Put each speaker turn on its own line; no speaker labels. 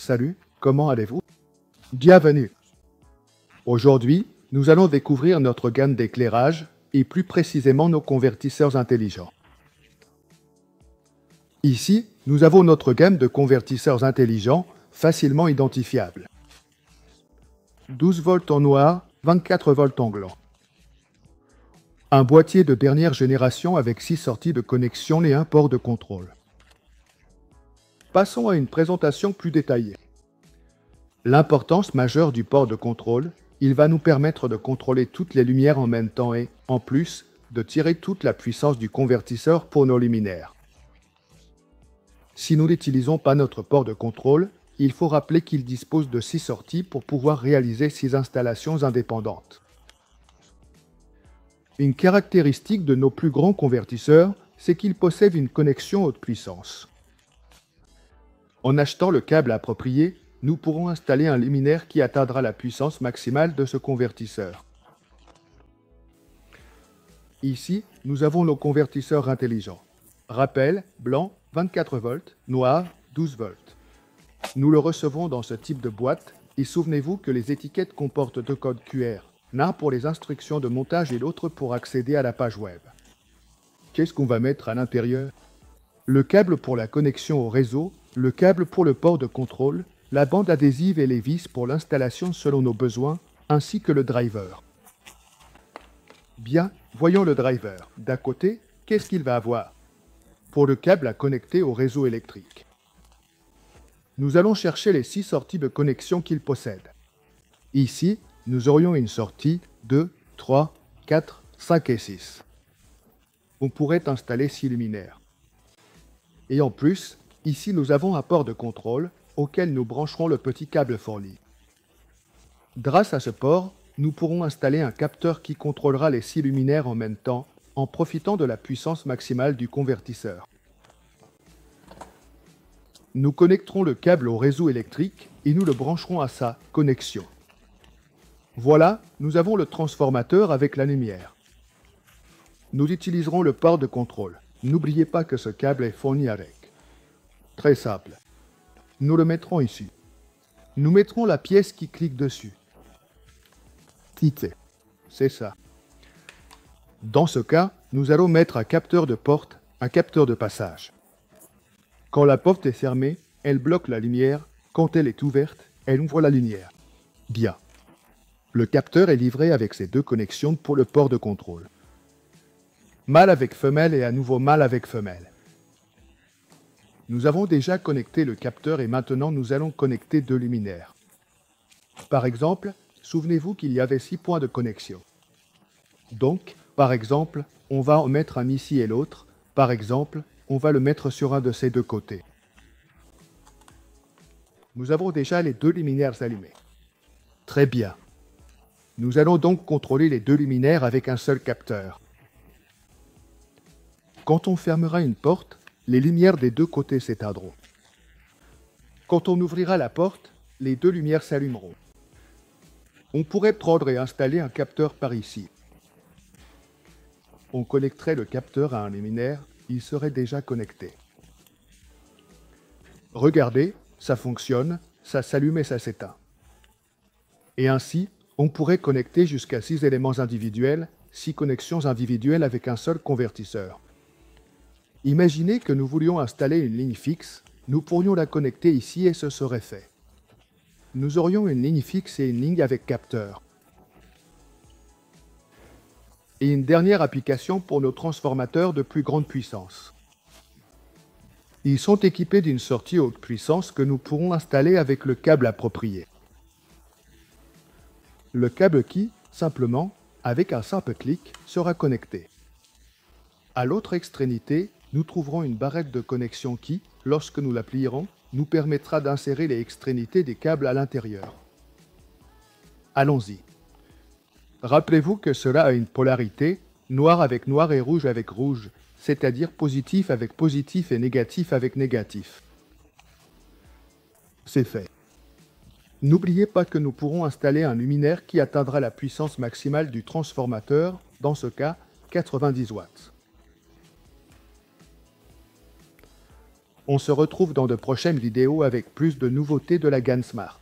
Salut, comment allez-vous? Bienvenue. Aujourd'hui, nous allons découvrir notre gamme d'éclairage et plus précisément nos convertisseurs intelligents. Ici, nous avons notre gamme de convertisseurs intelligents facilement identifiables. 12 volts en noir, 24 volts en blanc. Un boîtier de dernière génération avec 6 sorties de connexion et un port de contrôle. Passons à une présentation plus détaillée. L'importance majeure du port de contrôle, il va nous permettre de contrôler toutes les lumières en même temps et, en plus, de tirer toute la puissance du convertisseur pour nos luminaires. Si nous n'utilisons pas notre port de contrôle, il faut rappeler qu'il dispose de 6 sorties pour pouvoir réaliser 6 installations indépendantes. Une caractéristique de nos plus grands convertisseurs, c'est qu'ils possèdent une connexion haute puissance. En achetant le câble approprié, nous pourrons installer un luminaire qui atteindra la puissance maximale de ce convertisseur. Ici, nous avons nos convertisseurs intelligents. Rappel, blanc, 24 volts, noir, 12 volts. Nous le recevons dans ce type de boîte et souvenez-vous que les étiquettes comportent 2 codes QR, l'un pour les instructions de montage et l'autre pour accéder à la page web. Qu'est-ce qu'on va mettre à l'intérieur? Le câble pour la connexion au réseau, le câble pour le port de contrôle, la bande adhésive et les vis pour l'installation selon nos besoins, ainsi que le driver. Bien, voyons le driver. D'à côté, qu'est-ce qu'il va avoir? Pour le câble à connecter au réseau électrique. Nous allons chercher les 6 sorties de connexion qu'il possède. Ici, nous aurions une sortie 2, 3, 4, 5 et 6. On pourrait installer 6 luminaires. Et en plus, ici nous avons un port de contrôle auquel nous brancherons le petit câble fourni. Grâce à ce port, nous pourrons installer un capteur qui contrôlera les 6 luminaires en même temps en profitant de la puissance maximale du convertisseur. Nous connecterons le câble au réseau électrique et nous le brancherons à sa connexion. Voilà, nous avons le transformateur avec la lumière. Nous utiliserons le port de contrôle. N'oubliez pas que ce câble est fourni avec. Très simple. Nous le mettrons ici. Nous mettrons la pièce qui clique dessus. Cliquez. C'est ça. Dans ce cas, nous allons mettre un capteur de porte, un capteur de passage. Quand la porte est fermée, elle bloque la lumière. Quand elle est ouverte, elle ouvre la lumière. Bien. Le capteur est livré avec ses 2 connexions pour le port de contrôle. Mâle avec femelle et à nouveau mâle avec femelle. Nous avons déjà connecté le capteur et maintenant nous allons connecter 2 luminaires. Par exemple, souvenez-vous qu'il y avait 6 points de connexion. Donc, par exemple, on va en mettre un ici et l'autre. Par exemple, on va le mettre sur un de ces 2 côtés. Nous avons déjà les 2 luminaires allumés. Très bien. Nous allons donc contrôler les 2 luminaires avec un seul capteur. Quand on fermera une porte, les lumières des 2 côtés s'éteindront. Quand on ouvrira la porte, les 2 lumières s'allumeront. On pourrait prendre et installer un capteur par ici. On connecterait le capteur à un luminaire, il serait déjà connecté. Regardez, ça fonctionne, ça s'allume et ça s'éteint. Et ainsi, on pourrait connecter jusqu'à 6 éléments individuels, 6 connexions individuelles avec un seul convertisseur. Imaginez que nous voulions installer une ligne fixe, nous pourrions la connecter ici et ce serait fait. Nous aurions une ligne fixe et une ligne avec capteur. Et une dernière application pour nos transformateurs de plus grande puissance. Ils sont équipés d'une sortie haute puissance que nous pourrons installer avec le câble approprié. Le câble qui, simplement, avec un simple clic, sera connecté. À l'autre extrémité, nous trouverons une barrette de connexion qui, lorsque nous la plierons, nous permettra d'insérer les extrémités des câbles à l'intérieur. Allons-y. Rappelez-vous que cela a une polarité, noir avec noir et rouge avec rouge, c'est-à-dire positif avec positif et négatif avec négatif. C'est fait. N'oubliez pas que nous pourrons installer un luminaire qui atteindra la puissance maximale du transformateur, dans ce cas 90 watts. On se retrouve dans de prochaines vidéos avec plus de nouveautés de la gamme Smart.